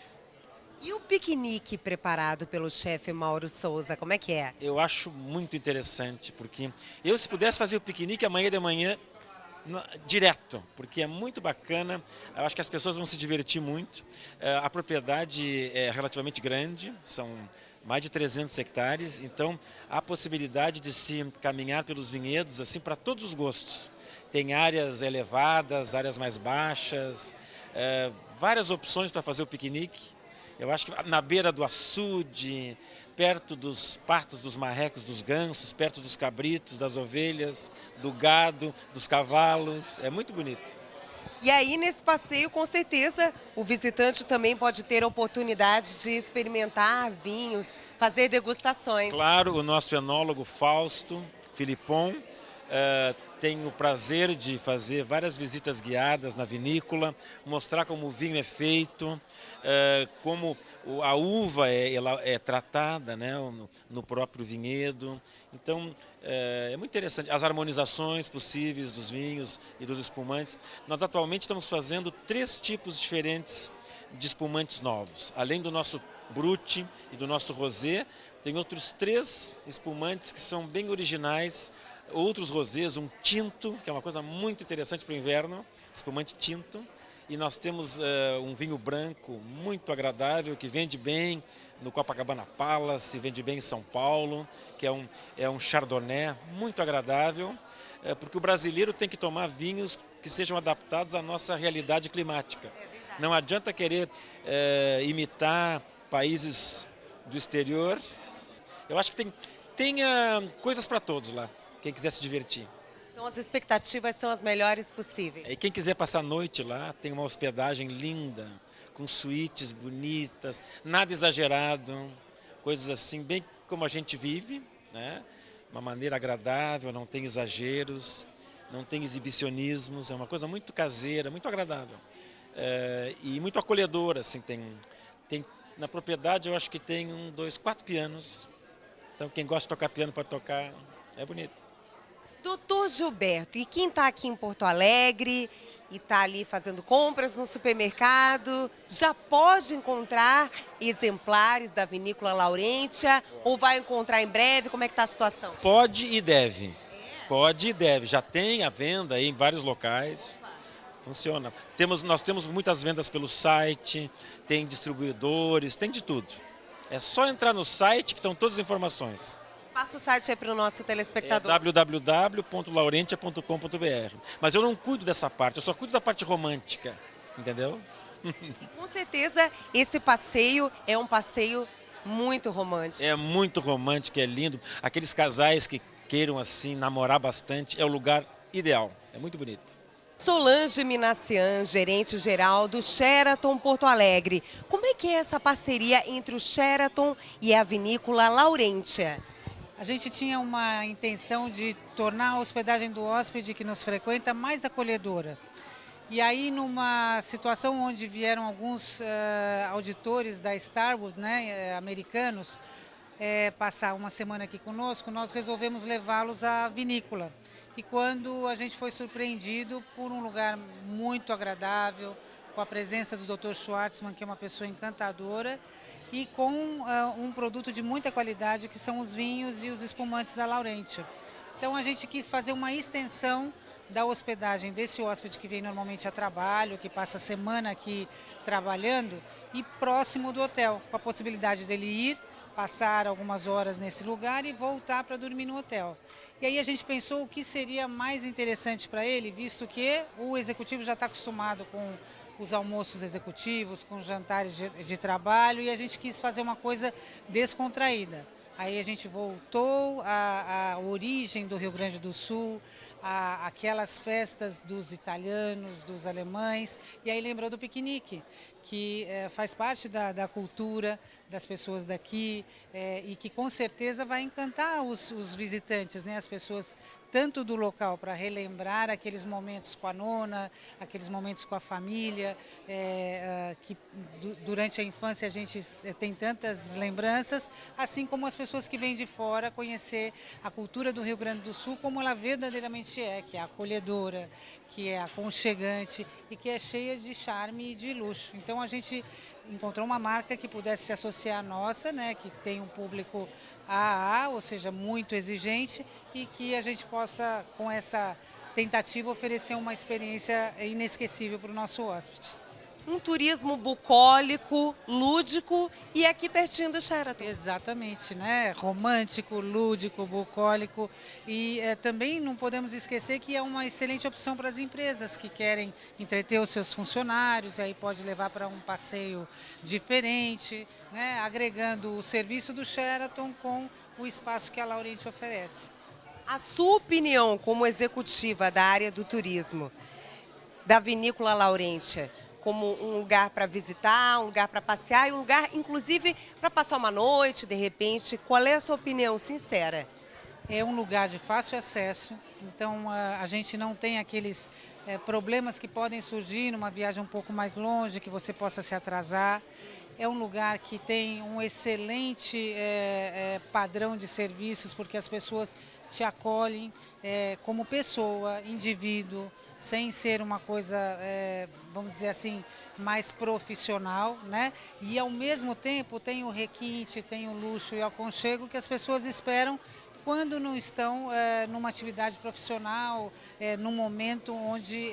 E o piquenique preparado pelo chefe Mauro Souza, como é que é? Eu acho muito interessante, porque eu, se pudesse fazer o piquenique amanhã de manhã, direto, porque é muito bacana, eu acho que as pessoas vão se divertir muito. A propriedade é relativamente grande, são mais de 300 hectares, então há possibilidade de se caminhar pelos vinhedos assim para todos os gostos. Tem áreas elevadas, áreas mais baixas, várias opções para fazer o piquenique. Eu acho que na beira do açude, perto dos patos, dos marrecos, dos gansos, perto dos cabritos, das ovelhas, do gado, dos cavalos, é muito bonito. E aí, nesse passeio, com certeza, o visitante também pode ter a oportunidade de experimentar vinhos, fazer degustações. Claro, o nosso enólogo Fausto Filipon tem o prazer de fazer várias visitas guiadas na vinícola, mostrar como o vinho é feito, como a uva é tratada, né, no próprio vinhedo. Então, é muito interessante. As harmonizações possíveis dos vinhos e dos espumantes. Nós atualmente estamos fazendo 3 tipos diferentes de espumantes novos. Além do nosso Brut e do nosso Rosé, tem outros 3 espumantes que são bem originais, outros rosés, um tinto, que é uma coisa muito interessante para o inverno, espumante tinto, E nós temos um vinho branco muito agradável, que vende bem no Copacabana Palace, vende bem em São Paulo, que é um Chardonnay muito agradável, porque o brasileiro tem que tomar vinhos que sejam adaptados à nossa realidade climática. Não adianta querer imitar países do exterior. Eu acho que tem coisas para todos lá, quem quiser se divertir. Então as expectativas são as melhores possíveis. E quem quiser passar a noite lá, tem uma hospedagem linda, com suítes bonitas, nada exagerado, coisas assim, bem como a gente vive, né? Uma maneira agradável, não tem exageros, não tem exibicionismos, é uma coisa muito caseira, muito agradável. E muito acolhedora, assim, tem na propriedade eu acho que tem 1, 2, 4 pianos, então quem gosta de tocar piano pode tocar, é bonito. Doutor Gilberto, e quem está aqui em Porto Alegre e está ali fazendo compras no supermercado, já pode encontrar exemplares da Vinícola Laurentia ou vai encontrar em breve? Como é que está a situação? Pode e deve. Pode e deve. Já tem a venda aí em vários locais. Funciona. Nós temos muitas vendas pelo site, tem distribuidores, tem de tudo. É só entrar no site que estão todas as informações. Passa o site aí para o nosso telespectador. www.laurentia.com.br. Mas eu não cuido dessa parte, eu só cuido da parte romântica, entendeu? Com certeza esse passeio é um passeio muito romântico. É muito romântico, é lindo. Aqueles casais que queiram assim namorar bastante, é o lugar ideal, é muito bonito. Solange Minassian, gerente geral do Sheraton Porto Alegre. Como é que é essa parceria entre o Sheraton e a Vinícola Laurentia? A gente tinha uma intenção de tornar a hospedagem do hóspede que nos frequenta mais acolhedora. E aí, numa situação onde vieram alguns auditores da Starwood, né, americanos, passar uma semana aqui conosco, nós resolvemos levá-los à vinícola. E quando a gente foi surpreendido por um lugar muito agradável, com a presença do Dr. Schwartzman, que é uma pessoa encantadora, e com um produto de muita qualidade, que são os vinhos e os espumantes da Laurentia. Então a gente quis fazer uma extensão da hospedagem desse hóspede que vem normalmente a trabalho, que passa a semana aqui trabalhando, e próximo do hotel, com a possibilidade dele ir, passar algumas horas nesse lugar e voltar para dormir no hotel. E aí a gente pensou o que seria mais interessante para ele, visto que o executivo já está acostumado com os almoços executivos, com jantares de trabalho, e a gente quis fazer uma coisa descontraída. Aí a gente voltou à origem do Rio Grande do Sul, aquelas festas dos italianos, dos alemães, e aí lembrou do piquenique, que faz parte da cultura das pessoas daqui e que com certeza vai encantar os visitantes, né? As pessoas tanto do local para relembrar aqueles momentos com a nona, aqueles momentos com a família, que durante a infância a gente tem tantas lembranças, assim como as pessoas que vêm de fora conhecer a cultura do Rio Grande do Sul como ela verdadeiramente é, que é acolhedora, que é aconchegante e que é cheia de charme e de luxo. Então a gente encontrou uma marca que pudesse se associar à nossa, né, que tem um público AA, ou seja, muito exigente, e que a gente possa, com essa tentativa, oferecer uma experiência inesquecível para o nosso hóspede. Um turismo bucólico, lúdico e aqui pertinho do Sheraton. Exatamente, né? Romântico, lúdico, bucólico e também não podemos esquecer que é uma excelente opção para as empresas que querem entreter os seus funcionários, e aí pode levar para um passeio diferente, né? Agregando o serviço do Sheraton com o espaço que a Laurentia oferece. A sua opinião como executiva da área do turismo, da Vinícola Laurentia, como um lugar para visitar, um lugar para passear e um lugar, inclusive, para passar uma noite, de repente. Qual é a sua opinião sincera? É um lugar de fácil acesso, então a gente não tem aqueles problemas que podem surgir numa viagem um pouco mais longe, que você possa se atrasar. É um lugar que tem um excelente padrão de serviços, porque as pessoas te acolhem como pessoa, indivíduo, sem ser uma coisa, vamos dizer assim, mais profissional, né? E ao mesmo tempo tem o requinte, tem o luxo e o aconchego que as pessoas esperam quando não estão numa atividade profissional, num momento onde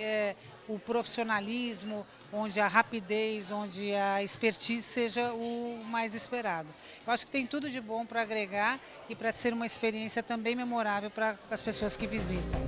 o profissionalismo, onde a rapidez, onde a expertise seja o mais esperado. Eu acho que tem tudo de bom para agregar e para ser uma experiência também memorável para as pessoas que visitam.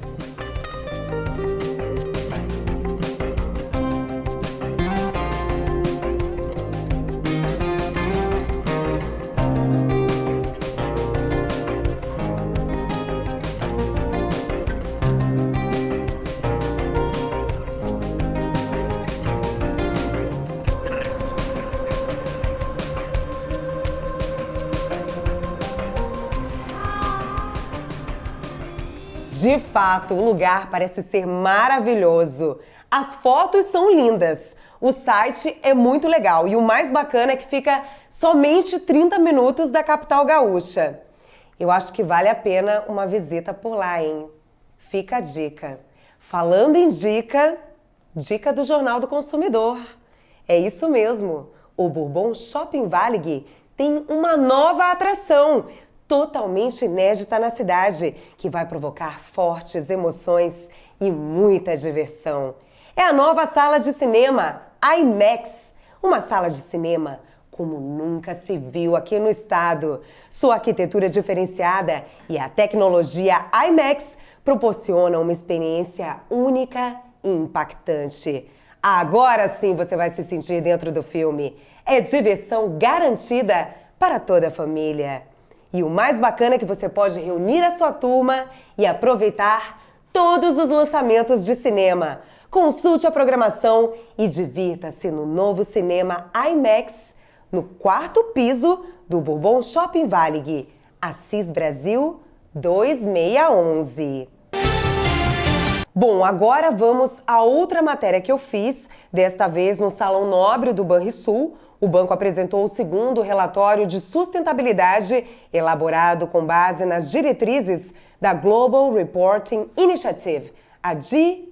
De fato, o lugar parece ser maravilhoso. As fotos são lindas. O site é muito legal e o mais bacana é que fica somente 30 minutos da capital gaúcha. Eu acho que vale a pena uma visita por lá, hein? Fica a dica. Falando em dica, dica do Jornal do Consumidor. É isso mesmo. O Bourbon Shopping Valig tem uma nova atração totalmente inédita na cidade, que vai provocar fortes emoções e muita diversão. É a nova sala de cinema IMAX, uma sala de cinema como nunca se viu aqui no estado. Sua arquitetura diferenciada e a tecnologia IMAX proporcionam uma experiência única e impactante. Agora sim você vai se sentir dentro do filme. É diversão garantida para toda a família. E o mais bacana é que você pode reunir a sua turma e aproveitar todos os lançamentos de cinema. Consulte a programação e divirta-se no novo cinema IMAX, no 4º piso do Bourbon Shopping Valig, Assis Brasil 2611. Bom, agora vamos a outra matéria que eu fiz, desta vez no Salão Nobre do Banrisul. O banco apresentou o 2º relatório de sustentabilidade elaborado com base nas diretrizes da Global Reporting Initiative, a GRI,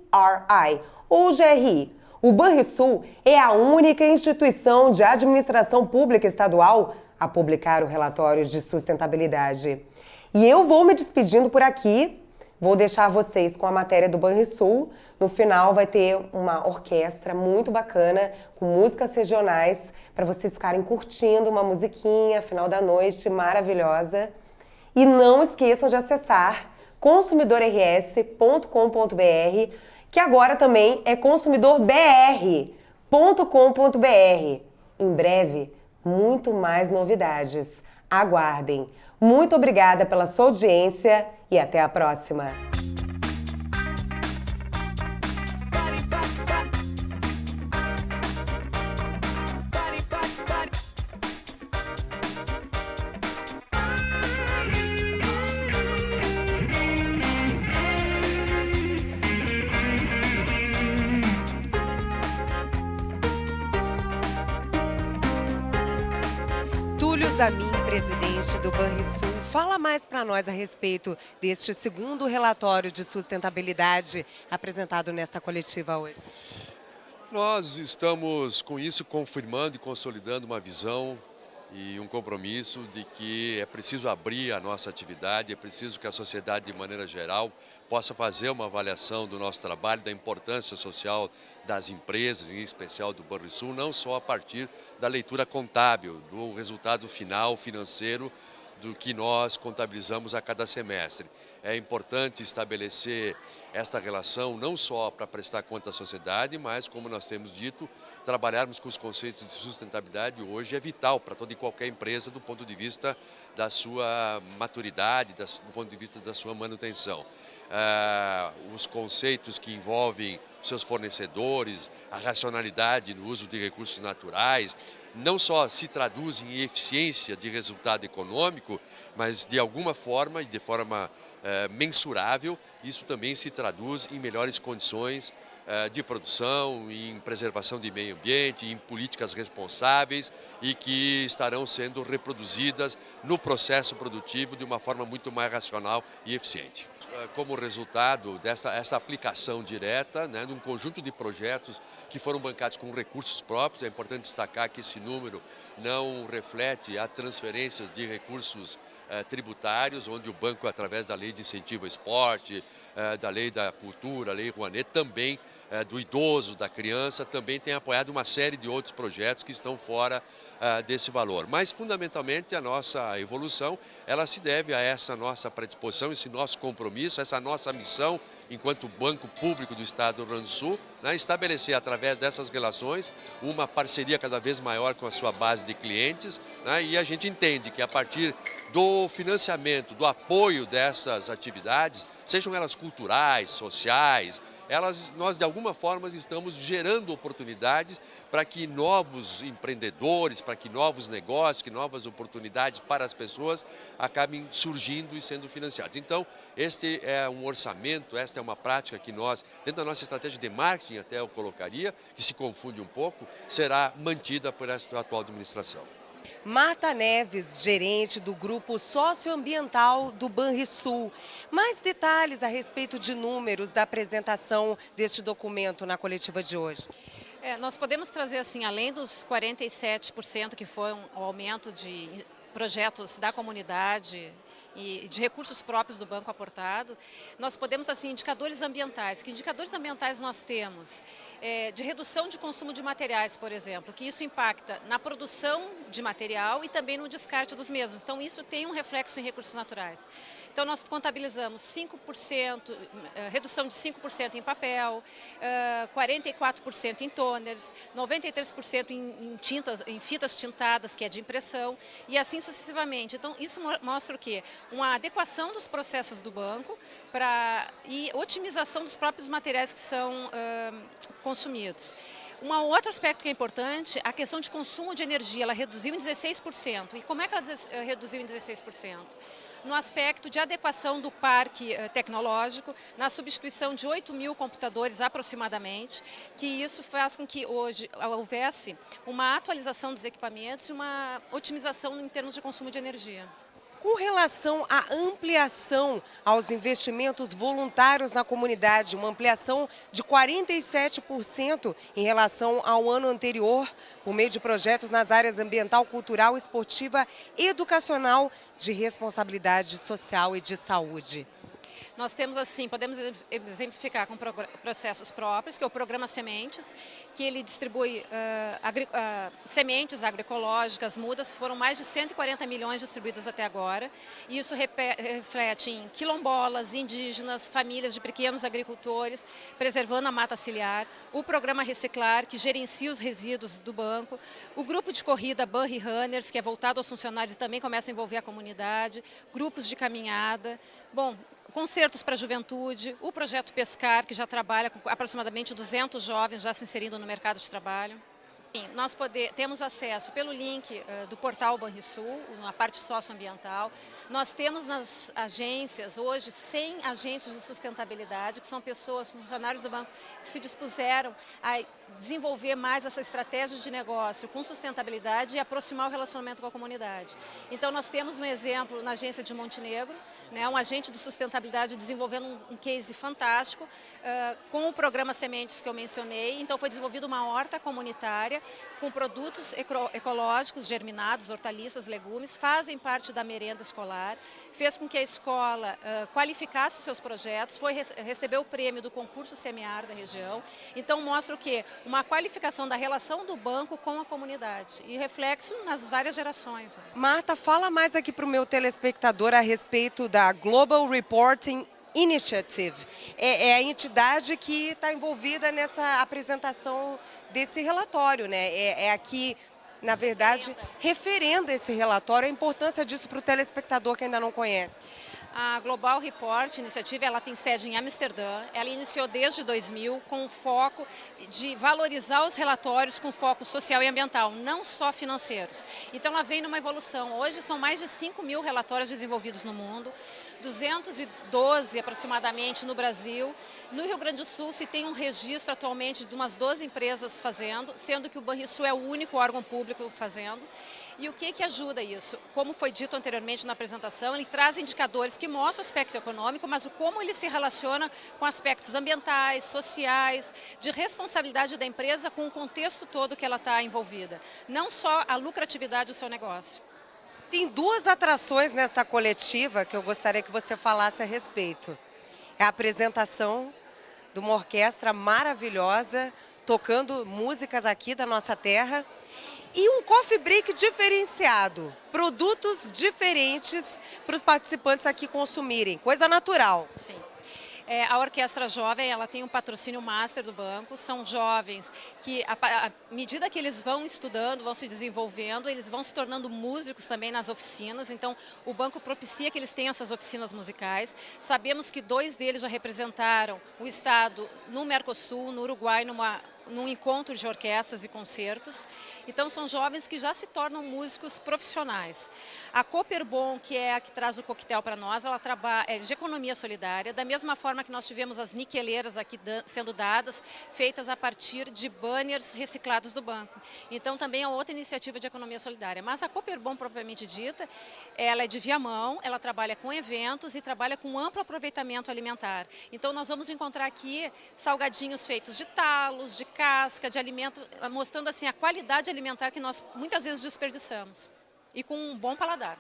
ou GRI. O Banrisul é a única instituição de administração pública estadual a publicar o relatório de sustentabilidade. E eu vou me despedindo por aqui, vou deixar vocês com a matéria do Banrisul. No final vai ter uma orquestra muito bacana, com músicas regionais, para vocês ficarem curtindo uma musiquinha, final da noite, maravilhosa. E não esqueçam de acessar consumidorrs.com.br, que agora também é consumidorbr.com.br. Em breve, muito mais novidades. Aguardem. Muito obrigada pela sua audiência e até a próxima. Zamin, presidente do Banrisul, fala mais para nós a respeito deste 2º relatório de sustentabilidade apresentado nesta coletiva hoje. Nós estamos com isso confirmando e consolidando uma visão e um compromisso de que é preciso abrir a nossa atividade, é preciso que a sociedade de maneira geral possa fazer uma avaliação do nosso trabalho, da importância social das empresas, em especial do Banrisul, não só a partir da leitura contábil, do resultado final financeiro do que nós contabilizamos a cada semestre. É importante estabelecer esta relação não só para prestar conta à sociedade, mas, como nós temos dito, trabalharmos com os conceitos de sustentabilidade hoje é vital para toda e qualquer empresa do ponto de vista da sua maturidade, do ponto de vista da sua manutenção. Os conceitos que envolvem seus fornecedores, a racionalidade no uso de recursos naturais, não só se traduzem em eficiência de resultado econômico, mas de alguma forma e de forma mensurável, isso também se traduz em melhores condições de produção, em preservação de meio ambiente, em políticas responsáveis e que estarão sendo reproduzidas no processo produtivo de uma forma muito mais racional e eficiente. Como resultado dessa aplicação direta, né, de um conjunto de projetos que foram bancados com recursos próprios, é importante destacar que esse número não reflete a transferências de recursos tributários, onde o banco, através da lei de incentivo ao esporte, da lei da cultura, a lei Rouanet, também do idoso, da criança, também tem apoiado uma série de outros projetos que estão fora desse valor. Mas, fundamentalmente, a nossa evolução, ela se deve a essa nossa predisposição, esse nosso compromisso, essa nossa missão, enquanto Banco Público do Estado do Rio Grande do Sul, né, estabelecer, através dessas relações, uma parceria cada vez maior com a sua base de clientes, né, e a gente entende que, a partir do financiamento, do apoio dessas atividades, sejam elas culturais, sociais, nós de alguma forma estamos gerando oportunidades para que novos empreendedores, para que novos negócios, que novas oportunidades para as pessoas acabem surgindo e sendo financiados. Então, este é um orçamento, esta é uma prática que nós, dentro da nossa estratégia de marketing, até eu colocaria, que se confunde um pouco, será mantida por esta atual administração. Marta Neves, gerente do Grupo Socioambiental do Banrisul. Mais detalhes a respeito de números da apresentação deste documento na coletiva de hoje. Nós podemos trazer, assim, além dos 47% que foi um aumento de projetos da comunidade e de recursos próprios do banco aportado, nós podemos, assim, indicadores ambientais. Que indicadores ambientais nós temos? De redução de consumo de materiais, por exemplo, que isso impacta na produção de material e também no descarte dos mesmos. Então, isso tem um reflexo em recursos naturais. Então, nós contabilizamos 5%, redução de 5% em papel, 44% em toners, 93% em tintas, em fitas tintadas, que é de impressão, e assim sucessivamente. Então, isso mostra o quê? Uma adequação dos processos do banco e otimização dos próprios materiais que são consumidos. Um outro aspecto que é importante, a questão de consumo de energia, ela reduziu em 16%. E como é que ela reduziu em 16%? No aspecto de adequação do parque tecnológico, na substituição de 8 mil computadores aproximadamente, que isso faz com que hoje houvesse uma atualização dos equipamentos e uma otimização em termos de consumo de energia. Com relação à ampliação aos investimentos voluntários na comunidade, uma ampliação de 47% em relação ao ano anterior, por meio de projetos nas áreas ambiental, cultural, esportiva, educacional, de responsabilidade social e de saúde. Nós temos, assim, podemos exemplificar com processos próprios, que é o Programa Sementes, que ele distribui sementes agroecológicas, mudas, foram mais de 140 milhões distribuídas até agora, e isso reflete em quilombolas, indígenas, famílias de pequenos agricultores, preservando a mata ciliar, o Programa Reciclar, que gerencia os resíduos do banco, o grupo de corrida Banri Runners, que é voltado aos funcionários e também começa a envolver a comunidade, grupos de caminhada, concertos para a juventude, o projeto Pescar, que já trabalha com aproximadamente 200 jovens já se inserindo no mercado de trabalho. Nós temos acesso pelo link do portal Banrisul, na parte socioambiental. Nós temos nas agências hoje 100 agentes de sustentabilidade, que são pessoas, funcionários do banco, que se dispuseram a desenvolver mais essa estratégia de negócio com sustentabilidade e aproximar o relacionamento com a comunidade. Então, nós temos um exemplo na agência de Montenegro, né, um agente de sustentabilidade desenvolvendo um case fantástico com o programa Sementes que eu mencionei. Então, foi desenvolvida uma horta comunitária com produtos ecológicos, germinados, hortaliças, legumes, fazem parte da merenda escolar, fez com que a escola qualificasse os seus projetos, recebeu o prêmio do concurso Semear da região. Então, mostra o quê? Uma qualificação da relação do banco com a comunidade e reflexo nas várias gerações. Marta, fala mais aqui para o meu telespectador a respeito da Global Reporting Initiative. É a entidade que está envolvida nessa apresentação desse relatório, né? É aqui, na verdade, referenda esse relatório, a importância disso para o telespectador que ainda não conhece. A Global Report Initiative, ela tem sede em Amsterdã, ela iniciou desde 2000 com o foco de valorizar os relatórios com foco social e ambiental, não só financeiros. Então ela vem numa evolução, hoje são mais de 5 mil relatórios desenvolvidos no mundo, 212 aproximadamente no Brasil. No Rio Grande do Sul se tem um registro atualmente de umas 12 empresas fazendo, sendo que o Banrisul é o único órgão público fazendo. E o que ajuda isso? Como foi dito anteriormente na apresentação, ele traz indicadores que mostram o aspecto econômico, mas como ele se relaciona com aspectos ambientais, sociais, de responsabilidade da empresa com o contexto todo que ela está envolvida. Não só a lucratividade do seu negócio. Tem duas atrações nesta coletiva que eu gostaria que você falasse a respeito. É a apresentação de uma orquestra maravilhosa, tocando músicas aqui da nossa terra, e um coffee break diferenciado, produtos diferentes para os participantes aqui consumirem, coisa natural. Sim. A Orquestra Jovem, ela tem um patrocínio master do banco, são jovens que, à medida que eles vão estudando, vão se desenvolvendo, eles vão se tornando músicos também nas oficinas, então o banco propicia que eles tenham essas oficinas musicais. Sabemos que 2 deles já representaram o estado no Mercosul, no Uruguai, num encontro de orquestras e concertos. Então são jovens que já se tornam músicos profissionais. A Cooperbon, que é a que traz o coquetel para nós, ela é de economia solidária, da mesma forma que nós tivemos as niqueleiras aqui sendo dadas, feitas a partir de banners reciclados do banco. Então também é outra iniciativa de economia solidária. Mas a Cooperbon, propriamente dita, ela é de Viamão, ela trabalha com eventos e trabalha com amplo aproveitamento alimentar. Então nós vamos encontrar aqui salgadinhos feitos de talos, de casca, de alimento, mostrando assim a qualidade alimentar que nós muitas vezes desperdiçamos. E com um bom paladar.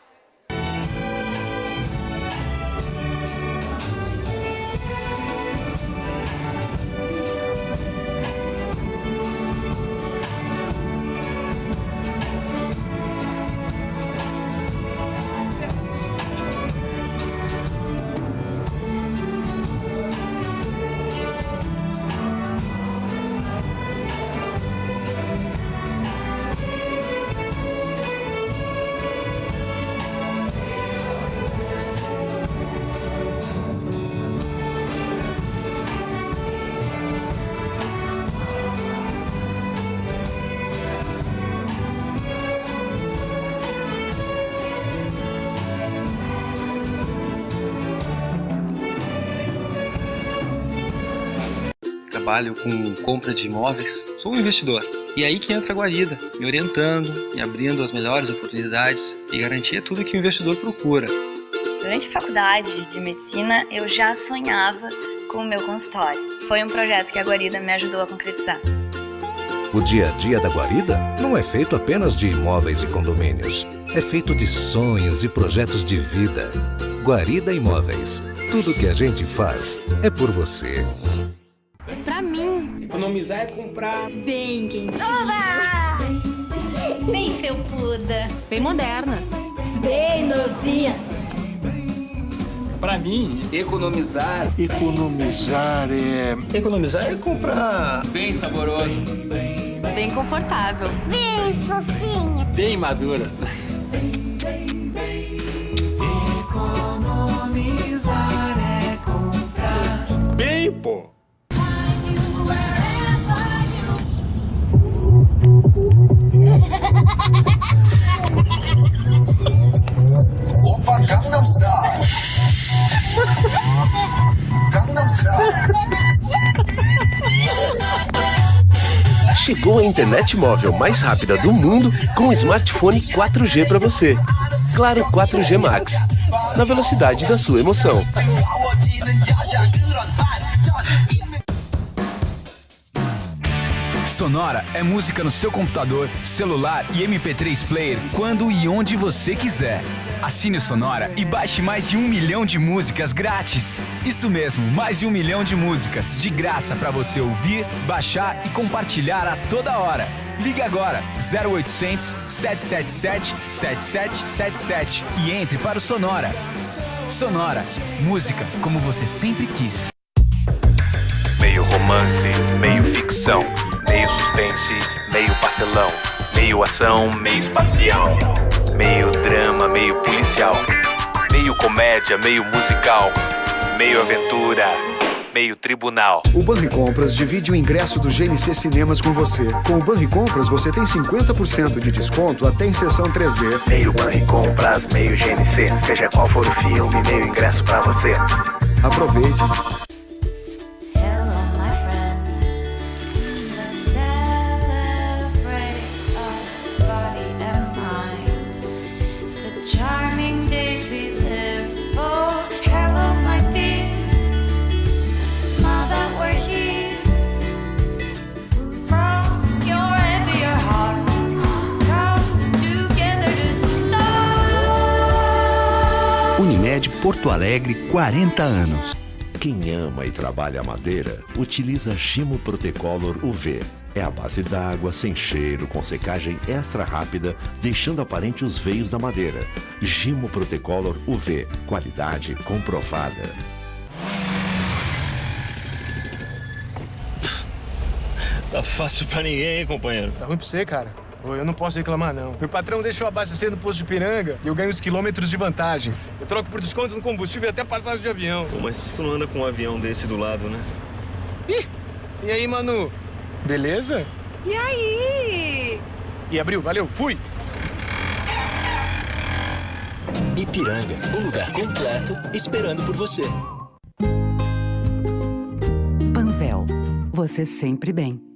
Trabalho com compra de imóveis, sou um investidor. E aí que entra a Guarida, me orientando, me abrindo as melhores oportunidades e garantia tudo que o investidor procura. Durante a faculdade de medicina, eu já sonhava com o meu consultório. Foi um projeto que a Guarida me ajudou a concretizar. O dia a dia da Guarida não é feito apenas de imóveis e condomínios. É feito de sonhos e projetos de vida. Guarida Imóveis. Tudo que a gente faz é por você. Pra mim, economizar é comprar bem quentinho. Oba! Bem felpuda. Bem moderna. Bem nozinha. Pra mim, economizar. Economizar é comprar bem saboroso. Bem confortável. Bem fofinha. Bem madura. Economizar é comprar bem, pô. Opa, Gangnam Style. Gangnam Style. Chegou a internet móvel mais rápida do mundo com o smartphone 4G para você. Claro 4G Max. Na velocidade da sua emoção. Sonora é música no seu computador, celular e MP3 player quando e onde você quiser. Assine o Sonora e baixe mais de 1 milhão de músicas grátis. Isso mesmo, mais de 1 milhão de músicas de graça para você ouvir, baixar e compartilhar a toda hora. Ligue agora 0800 777 7777 e entre para o Sonora. Sonora, música como você sempre quis. Meio romance, meio ficção, meio suspense, meio pastelão, meio ação, meio espacial, meio drama, meio policial, meio comédia, meio musical, meio aventura, meio tribunal. O Banricompras divide o ingresso do GNC Cinemas com você. Com o Banricompras você tem 50% de desconto até em sessão 3D. Meio Banricompras, meio GNC, seja qual for o filme, meio ingresso pra você. Aproveite. Porto Alegre, 40 anos. Quem ama e trabalha a madeira, utiliza Gimo Protecolor UV. É a base d'água, sem cheiro, com secagem extra rápida, deixando aparente os veios da madeira. Gimo Protecolor UV, qualidade comprovada. Tá fácil pra ninguém, hein, companheiro? Tá ruim pra você, cara. Eu não posso reclamar, não. Meu patrão deixou abastecer no posto de Ipiranga e eu ganho uns quilômetros de vantagem. Eu troco por desconto no combustível e até passagem de avião. Pô, mas tu não anda com um avião desse do lado, né? Ih! E aí, Manu? Beleza? E aí? E abriu, valeu, fui! Ipiranga, um lugar completo esperando por você. Panvel, você sempre bem.